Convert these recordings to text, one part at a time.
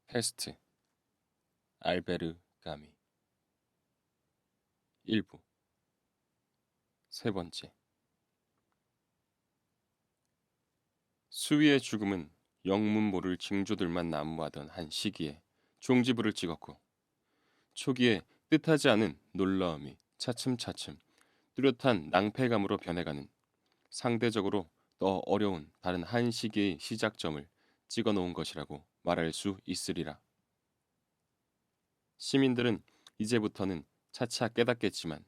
패스트, 알베르 가미. 1부. 세 번째. 수위의 죽음은 영문 모를 징조들만 난무하던 한 시기에 종지부를 찍었고, 초기에 뜻하지 않은 놀라움이 차츰차츰 뚜렷한 낭패감으로 변해가는, 상대적으로 더 어려운 다른 한 시기의 시작점을 찍어 놓은 것이라고 말할 수 있으리라. 시민들은 이제부터는 차차 깨닫겠지만,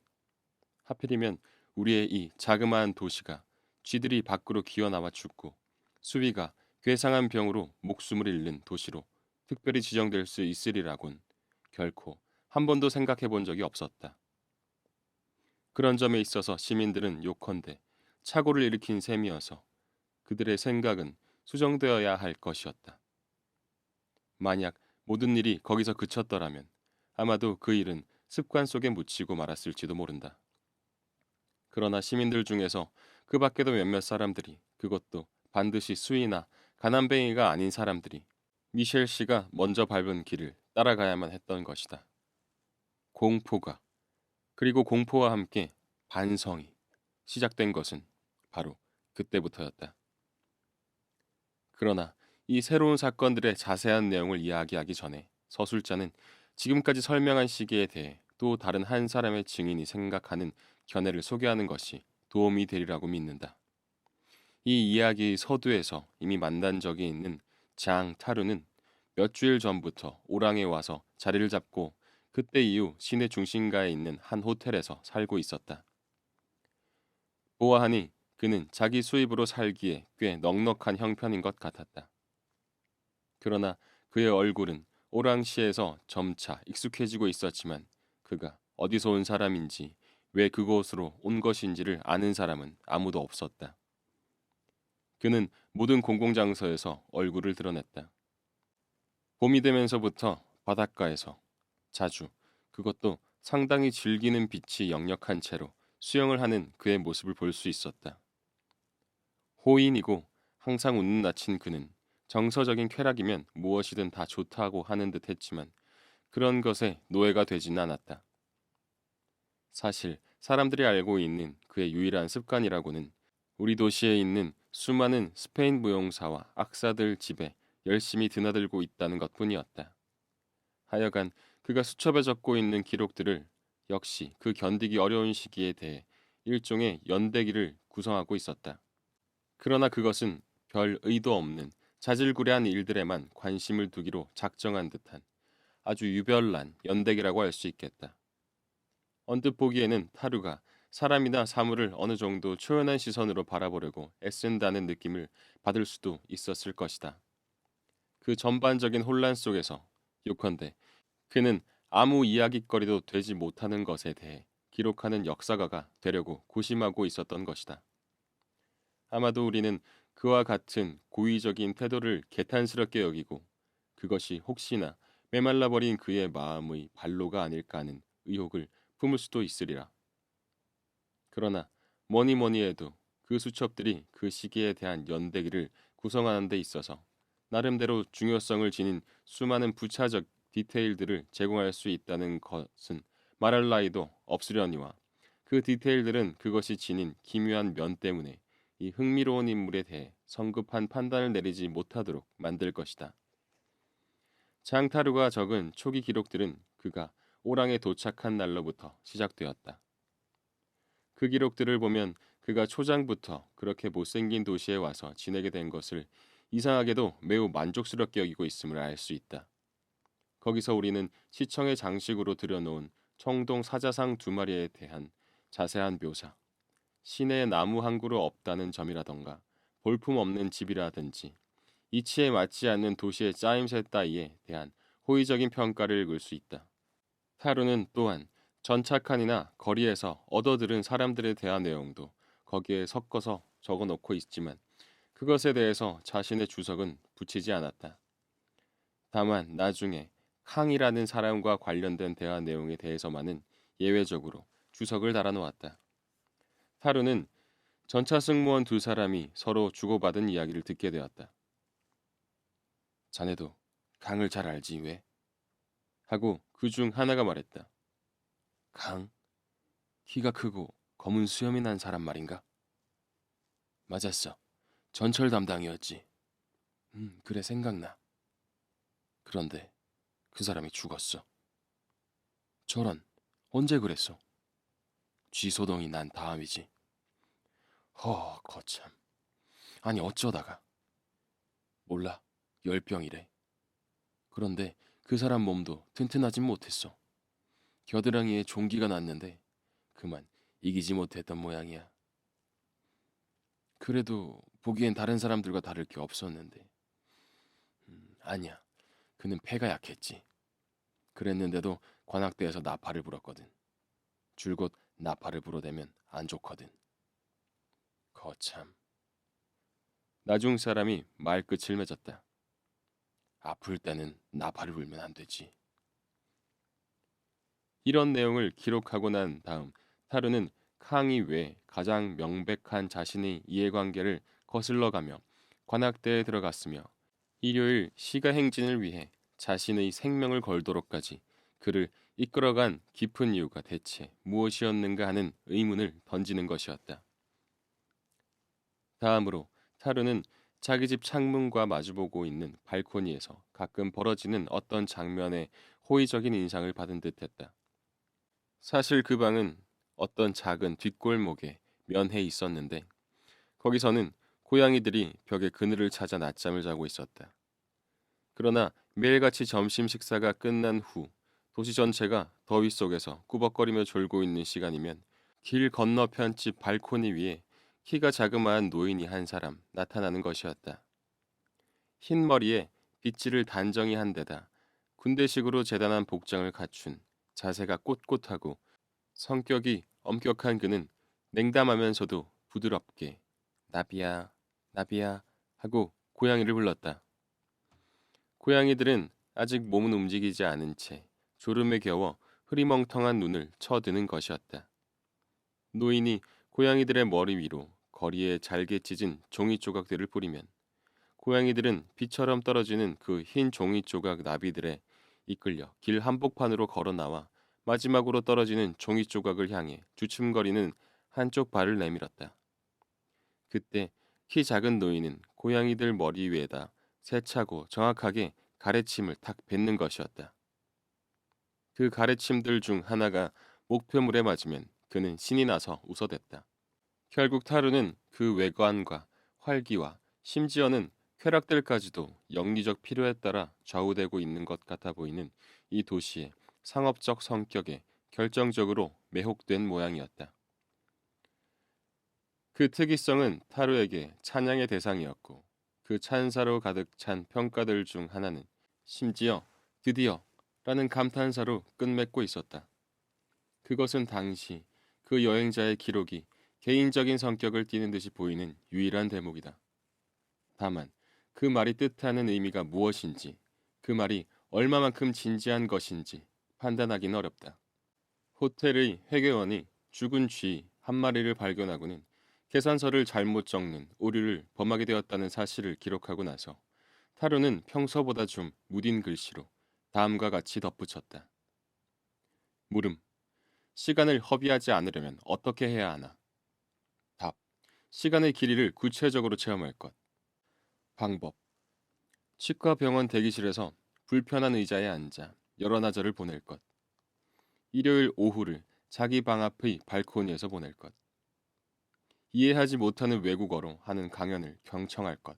하필이면 우리의 이 자그마한 도시가 쥐들이 밖으로 기어나와 죽고 수위가 괴상한 병으로 목숨을 잃는 도시로 특별히 지정될 수 있으리라곤 결코 한 번도 생각해 본 적이 없었다. 그런 점에 있어서 시민들은 요컨대 착오를 일으킨 셈이어서 그들의 생각은 수정되어야 할 것이었다. 만약 모든 일이 거기서 그쳤더라면 아마도 그 일은 습관 속에 묻히고 말았을지도 모른다. 그러나 시민들 중에서 그 밖에도 몇몇 사람들이, 그것도 반드시 수위나 가난뱅이가 아닌 사람들이 미셸 씨가 먼저 밟은 길을 따라가야만 했던 것이다. 공포가, 그리고 공포와 함께 반성이 시작된 것은 바로 그때부터였다. 그러나 이 새로운 사건들의 자세한 내용을 이야기하기 전에 서술자는 지금까지 설명한 시기에 대해 또 다른 한 사람의 증인이 생각하는 견해를 소개하는 것이 도움이 되리라고 믿는다. 이 이야기 서두에서 이미 만난 적이 있는 장 타루는 몇 주일 전부터 오랑에 와서 자리를 잡고 그때 이후 시내 중심가에 있는 한 호텔에서 살고 있었다. 보아하니 그는 자기 수입으로 살기에 꽤 넉넉한 형편인 것 같았다. 그러나 그의 얼굴은 오랑시에서 점차 익숙해지고 있었지만, 그가 어디서 온 사람인지 왜 그곳으로 온 것인지를 아는 사람은 아무도 없었다. 그는 모든 공공장소에서 얼굴을 드러냈다. 봄이 되면서부터 바닷가에서 자주, 그것도 상당히 즐기는 빛이 역력한 채로 수영을 하는 그의 모습을 볼 수 있었다. 호인이고 항상 웃는 낯인 그는 정서적인 쾌락이면 무엇이든 다 좋다고 하는 듯 했지만 그런 것에 노예가 되지는 않았다. 사실 사람들이 알고 있는 그의 유일한 습관이라고는 우리 도시에 있는 수많은 스페인 무용사와 악사들 집에 열심히 드나들고 있다는 것뿐이었다. 하여간 그가 수첩에 적고 있는 기록들을 역시 그 견디기 어려운 시기에 대해 일종의 연대기를 구성하고 있었다. 그러나 그것은 별 의도 없는 자질구레한 일들에만 관심을 두기로 작정한 듯한 아주 유별난 연대기라고 할 수 있겠다. 언뜻 보기에는 타루가 사람이나 사물을 어느 정도 초연한 시선으로 바라보려고 애쓴다는 느낌을 받을 수도 있었을 것이다. 그 전반적인 혼란 속에서 요컨대 그는 아무 이야깃거리도 되지 못하는 것에 대해 기록하는 역사가가 되려고 고심하고 있었던 것이다. 아마도 우리는 그와 같은 고의적인 태도를 개탄스럽게 여기고 그것이 혹시나 메말라버린 그의 마음의 발로가 아닐까 하는 의혹을 품을 수도 있으리라. 그러나 뭐니 뭐니 해도 그 수첩들이 그 시기에 대한 연대기를 구성하는 데 있어서 나름대로 중요성을 지닌 수많은 부차적 디테일들을 제공할 수 있다는 것은 말할 나위도 없으려니와, 그 디테일들은 그것이 지닌 기묘한 면 때문에 이 흥미로운 인물에 대해 성급한 판단을 내리지 못하도록 만들 것이다. 장타루가 적은 초기 기록들은 그가 오랑에 도착한 날로부터 시작되었다. 그 기록들을 보면 그가 초장부터 그렇게 못생긴 도시에 와서 지내게 된 것을 이상하게도 매우 만족스럽게 여기고 있음을 알 수 있다. 거기서 우리는 시청의 장식으로 들여놓은 청동 사자상 2마리에 대한 자세한 묘사, 시내에 나무 한 그루 없다는 점이라던가 볼품없는 집이라든지 이치에 맞지 않는 도시의 짜임새 따위에 대한 호의적인 평가를 읽을 수 있다. 타루는 또한 전차칸이나 거리에서 얻어들은 사람들에 대한 내용도 거기에 섞어서 적어놓고 있지만 그것에 대해서 자신의 주석은 붙이지 않았다. 다만 나중에 캉이라는 사람과 관련된 대화 내용에 대해서만은 예외적으로 주석을 달아놓았다. 타루는 전차 승무원 2사람이 서로 주고받은 이야기를 듣게 되었다. 자네도 강을 잘 알지 왜? 하고 그 중 하나가 말했다. 강? 키가 크고 검은 수염이 난 사람 말인가? 맞았어. 전철 담당이었지. 그래 생각나. 그런데 그 사람이 죽었어. 저런, 언제 그랬어? 쥐소동이 난 다음이지. 거참. 아니 어쩌다가. 몰라. 열병이래. 그런데 그 사람 몸도 튼튼하진 못했어. 겨드랑이에 종기가 났는데 그만 이기지 못했던 모양이야. 그래도 보기엔 다른 사람들과 다를 게 없었는데. 아니야. 그는 폐가 약했지. 그랬는데도 관악대에서 나팔을 불었거든. 줄곧 나팔을 불어대면 안 좋거든. 거참. 나중 사람이 말끝을 맺었다. 아플 때는 나팔을 불면 안 되지. 이런 내용을 기록하고 난 다음 타르는 캉이 외 가장 명백한 자신의 이해관계를 거슬러가며 관악대에 들어갔으며 일요일 시가 행진을 위해 자신의 생명을 걸도록까지 그를 이끌어간 깊은 이유가 대체 무엇이었는가 하는 의문을 던지는 것이었다. 다음으로 타르는 자기 집 창문과 마주보고 있는 발코니에서 가끔 벌어지는 어떤 장면에 호의적인 인상을 받은 듯했다. 사실 그 방은 어떤 작은 뒷골목에 면해 있었는데 거기서는 고양이들이 벽에 그늘을 찾아 낮잠을 자고 있었다. 그러나 매일같이 점심 식사가 끝난 후 도시 전체가 더위 속에서 꾸벅거리며 졸고 있는 시간이면 길 건너편 집 발코니 위에 키가 자그마한 노인이 한 사람 나타나는 것이었다. 흰 머리에 빗질을 단정히 한 데다 군대식으로 재단한 복장을 갖춘 자세가 꼿꼿하고 성격이 엄격한 그는 냉담하면서도 부드럽게 나비야, 나비야 하고 고양이를 불렀다. 고양이들은 아직 몸은 움직이지 않은 채 졸음에 겨워 흐리멍텅한 눈을 쳐드는 것이었다. 노인이 고양이들의 머리 위로 거리에 잘게 찢은 종이 조각들을 뿌리면 고양이들은 비처럼 떨어지는 그 흰 종이 조각 나비들에 이끌려 길 한복판으로 걸어 나와 마지막으로 떨어지는 종이 조각을 향해 주춤거리는 한쪽 발을 내밀었다. 그때 키 작은 노인은 고양이들 머리 위에다 세차고 정확하게 가래침을 탁 뱉는 것이었다. 그 가래침들 중 하나가 목표물에 맞으면 그는 신이 나서 웃어댔다. 결국 타르는 그 외관과 활기와 심지어는 쾌락들까지도 영리적 필요에 따라 좌우되고 있는 것 같아 보이는 이 도시의 상업적 성격에 결정적으로 매혹된 모양이었다. 그 특이성은 타르에게 찬양의 대상이었고 그 찬사로 가득 찬 평가들 중 하나는 심지어 드디어 라는 감탄사로 끝맺고 있었다. 그것은 당시 그 여행자의 기록이 개인적인 성격을 띠는 듯이 보이는 유일한 대목이다. 다만 그 말이 뜻하는 의미가 무엇인지, 그 말이 얼마만큼 진지한 것인지 판단하기는 어렵다. 호텔의 회계원이 죽은 쥐 한 마리를 발견하고는 계산서를 잘못 적는 오류를 범하게 되었다는 사실을 기록하고 나서 타로는 평소보다 좀 무딘 글씨로 다음과 같이 덧붙였다. 물음. 시간을 허비하지 않으려면 어떻게 해야 하나? 답. 시간의 길이를 구체적으로 체험할 것. 방법. 치과 병원 대기실에서 불편한 의자에 앉아 여러 나절을 보낼 것. 일요일 오후를 자기 방 앞의 발코니에서 보낼 것. 이해하지 못하는 외국어로 하는 강연을 경청할 것.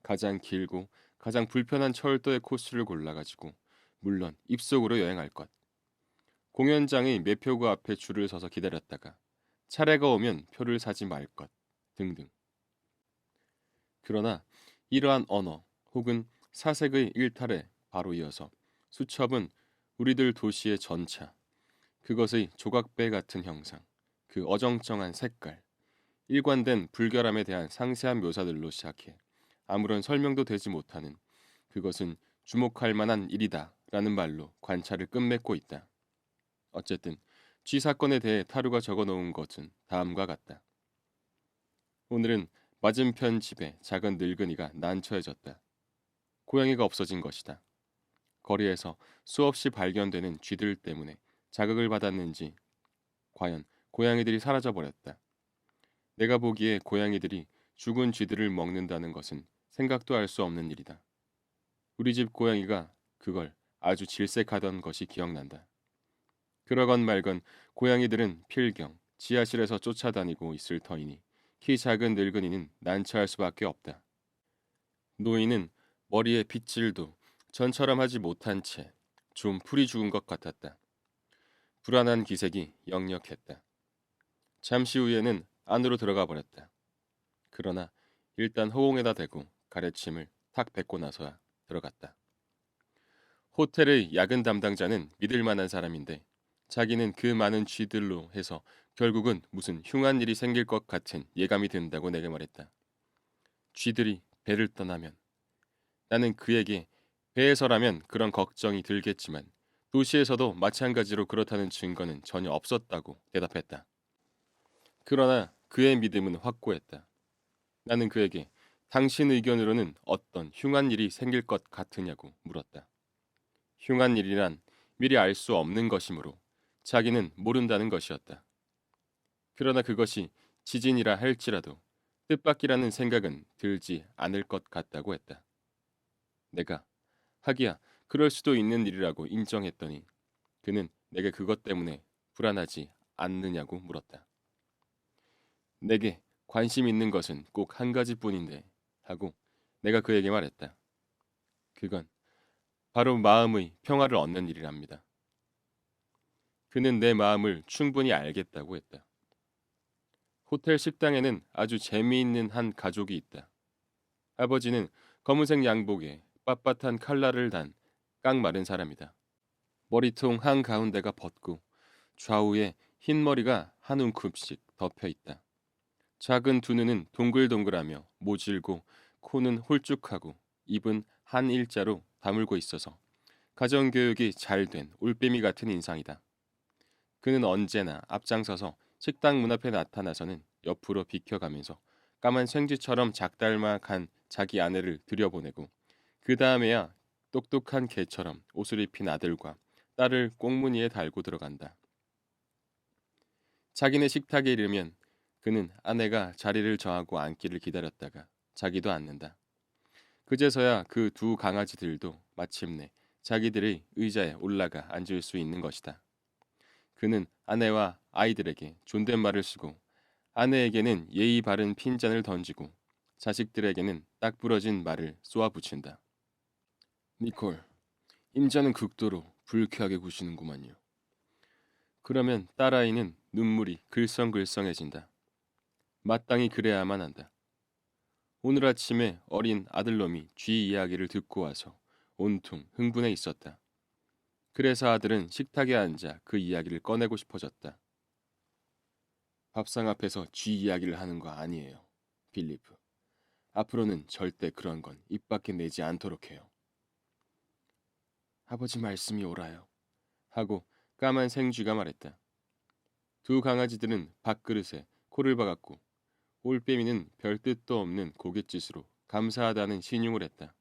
가장 길고 가장 불편한 철도의 코스를 골라가지고 물론 입속으로 여행할 것. 공연장의 매표구 앞에 줄을 서서 기다렸다가 차례가 오면 표를 사지 말 것 등등. 그러나 이러한 언어 혹은 사색의 일탈에 바로 이어서 수첩은 우리들 도시의 전차, 그것의 조각배 같은 형상, 그 어정쩡한 색깔, 일관된 불결함에 대한 상세한 묘사들로 시작해 아무런 설명도 되지 못하는 그것은 주목할 만한 일이다라는 말로 관찰을 끝맺고 있다. 어쨌든 쥐 사건에 대해 타루가 적어놓은 것은 다음과 같다. 오늘은 맞은편 집에 작은 늙은이가 난처해졌다. 고양이가 없어진 것이다. 거리에서 수없이 발견되는 쥐들 때문에 자극을 받았는지 과연 고양이들이 사라져버렸다. 내가 보기에 고양이들이 죽은 쥐들을 먹는다는 것은 생각도 할 수 없는 일이다. 우리 집 고양이가 그걸 아주 질색하던 것이 기억난다. 그러건 말건 고양이들은 필경, 지하실에서 쫓아다니고 있을 터이니 키 작은 늙은이는 난처할 수밖에 없다. 노인은 머리에 빗질도 전처럼 하지 못한 채 좀 풀이 죽은 것 같았다. 불안한 기색이 역력했다. 잠시 후에는 안으로 들어가 버렸다. 그러나 일단 허공에다 대고 가래침을 탁 뱉고 나서야 들어갔다. 호텔의 야근 담당자는 믿을 만한 사람인데 자기는 그 많은 쥐들로 해서 결국은 무슨 흉한 일이 생길 것 같은 예감이 든다고 내게 말했다. 쥐들이 배를 떠나면 나는 그에게 배에서라면 그런 걱정이 들겠지만 도시에서도 마찬가지로 그렇다는 증거는 전혀 없었다고 대답했다. 그러나 그의 믿음은 확고했다. 나는 그에게 당신 의견으로는 어떤 흉한 일이 생길 것 같으냐고 물었다. 흉한 일이란 미리 알 수 없는 것이므로 자기는 모른다는 것이었다. 그러나 그것이 지진이라 할지라도 뜻밖이라는 생각은 들지 않을 것 같다고 했다. 내가 하기야 그럴 수도 있는 일이라고 인정했더니 그는 내게 그것 때문에 불안하지 않느냐고 물었다. 내게 관심 있는 것은 꼭 한 가지뿐인데 하고 내가 그에게 말했다. 그건 바로 마음의 평화를 얻는 일이랍니다. 그는 내 마음을 충분히 알겠다고 했다. 호텔 식당에는 아주 재미있는 한 가족이 있다. 아버지는 검은색 양복에 빳빳한 칼날을 단 깡마른 사람이다. 머리통 한가운데가 벗고 좌우에 흰 머리가 한 움큼씩 덮여 있다. 작은 두 눈은 동글동글하며 모질고 코는 홀쭉하고 입은 한 일자로 다물고 있어서 가정교육이 잘 된 올빼미 같은 인상이다. 그는 언제나 앞장서서 식당 문 앞에 나타나서는 옆으로 비켜가면서 까만 생쥐처럼 작달마 간 자기 아내를 들여보내고 그 다음에야 똑똑한 개처럼 옷을 입힌 아들과 딸을 꽁무니에 달고 들어간다. 자기네 식탁에 이르면 그는 아내가 자리를 정하고 앉기를 기다렸다가 자기도 앉는다. 그제서야 그 두 강아지들도 마침내 자기들의 의자에 올라가 앉을 수 있는 것이다. 그는 아내와 아이들에게 존댓말을 쓰고 아내에게는 예의 바른 핀잔을 던지고 자식들에게는 딱 부러진 말을 쏘아붙인다. 니콜, 임자는 극도로 불쾌하게 구시는구만요. 그러면 딸아이는 눈물이 글썽글썽해진다. 마땅히 그래야만 한다. 오늘 아침에 어린 아들놈이 쥐 이야기를 듣고 와서 온통 흥분해 있었다. 그래서 아들은 식탁에 앉아 그 이야기를 꺼내고 싶어졌다. 밥상 앞에서 쥐 이야기를 하는 거 아니에요, 빌리프. 앞으로는 절대 그런 건 입 밖에 내지 않도록 해요. 아버지 말씀이 옳아요. 하고 까만 생쥐가 말했다. 두 강아지들은 밥그릇에 코를 박았고 올빼미는 별 뜻도 없는 고갯짓으로 감사하다는 신용을 했다.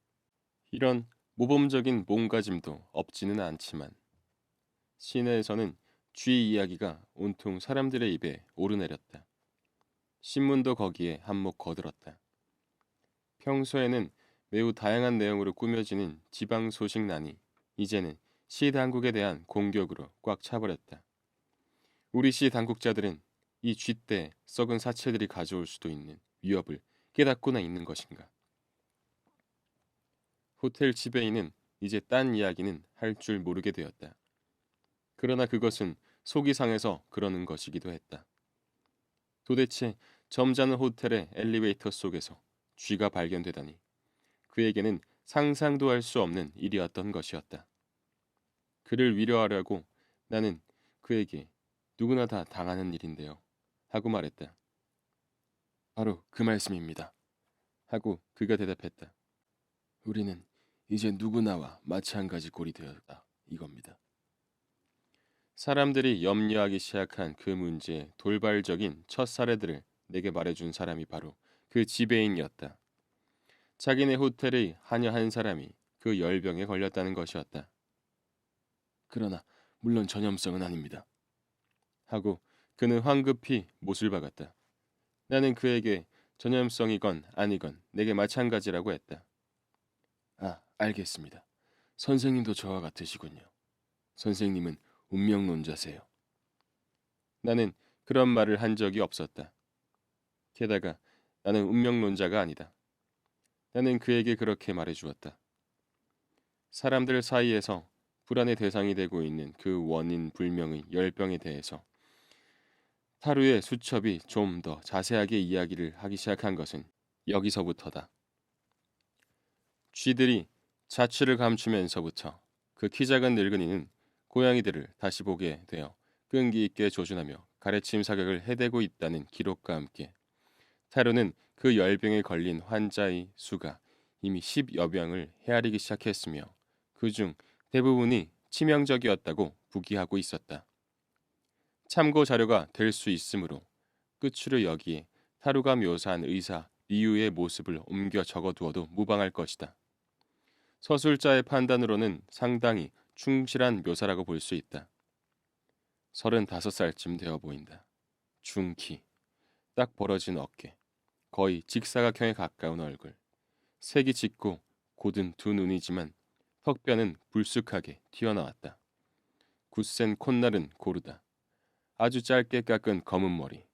이런 모범적인 몸가짐도 없지는 않지만 시내에서는 쥐 이야기가 온통 사람들의 입에 오르내렸다. 신문도 거기에 한몫 거들었다. 평소에는 매우 다양한 내용으로 꾸며지는 지방 소식란이 이제는 시 당국에 대한 공격으로 꽉 차버렸다. 우리 시 당국자들은 이 쥐떼 썩은 사체들이 가져올 수도 있는 위협을 깨닫고나 있는 것인가. 호텔 지배인은 이제 딴 이야기는 할 줄 모르게 되었다. 그러나 그것은 속이 상해서 그러는 것이기도 했다. 도대체 점잖은 호텔의 엘리베이터 속에서 쥐가 발견되다니 그에게는 상상도 할 수 없는 일이었던 것이었다. 그를 위로하려고 나는 그에게 누구나 다 당하는 일인데요. 하고 말했다. 바로 그 말씀입니다. 하고 그가 대답했다. 우리는 이제 누구나와 마찬가지 꼴이 되었다. 이겁니다. 사람들이 염려하기 시작한 그 문제의 돌발적인 첫 사례들을 내게 말해준 사람이 바로 그 지배인이었다. 자기네 호텔의 하녀 한 사람이 그 열병에 걸렸다는 것이었다. 그러나 물론 전염성은 아닙니다. 하고 그는 황급히 못을 박았다. 나는 그에게 전염성이건 아니건 내게 마찬가지라고 했다. 아, 알겠습니다. 선생님도 저와 같으시군요. 선생님은 운명론자세요. 나는 그런 말을 한 적이 없었다. 게다가 나는 운명론자가 아니다. 나는 그에게 그렇게 말해주었다. 사람들 사이에서 불안의 대상이 되고 있는 그 원인 불명의 열병에 대해서 타루의 수첩이 좀 더 자세하게 이야기를 하기 시작한 것은 여기서부터다. 쥐들이 자취를 감추면서부터 그 키 작은 늙은이는 고양이들을 다시 보게 되어 끈기 있게 조준하며 가래침 사격을 해대고 있다는 기록과 함께 타루는 그 열병에 걸린 환자의 수가 이미 10여 명을 헤아리기 시작했으며 그중 대부분이 치명적이었다고 부기하고 있었다. 참고 자료가 될 수 있으므로 끝으로 여기에 타루가 묘사한 의사 리유의 모습을 옮겨 적어두어도 무방할 것이다. 서술자의 판단으로는 상당히 충실한 묘사라고 볼 수 있다. 35살쯤 되어 보인다. 중키, 딱 벌어진 어깨, 거의 직사각형에 가까운 얼굴, 색이 짙고 고든 두 눈이지만 턱뼈는 불쑥하게 튀어나왔다. 굳센 콧날은 고르다. 아주 짧게 깎은 검은 머리,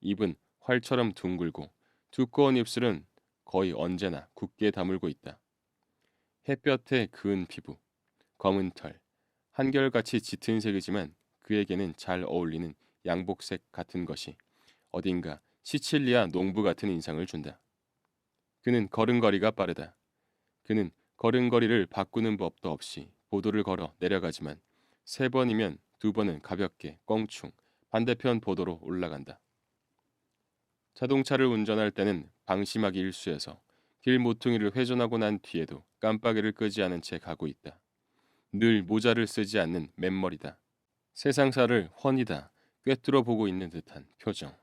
입은 활처럼 둥글고 두꺼운 입술은 거의 언제나 굳게 다물고 있다. 햇볕에 그은 피부, 검은 털, 한결같이 짙은 색이지만 그에게는 잘 어울리는 양복색 같은 것이 어딘가 시칠리아 농부 같은 인상을 준다. 그는 걸음걸이가 빠르다. 그는 걸음걸이를 바꾸는 법도 없이 보도를 걸어 내려가지만 3번이면 2번은 가볍게 껑충 반대편 보도로 올라간다. 자동차를 운전할 때는 방심하기 일쑤여서 길 모퉁이를 회전하고 난 뒤에도 깜빡이를 끄지 않은 채 가고 있다. 늘 모자를 쓰지 않는 맨머리다. 세상사를 훤히 다 꿰뚫어 보고 있는 듯한 표정.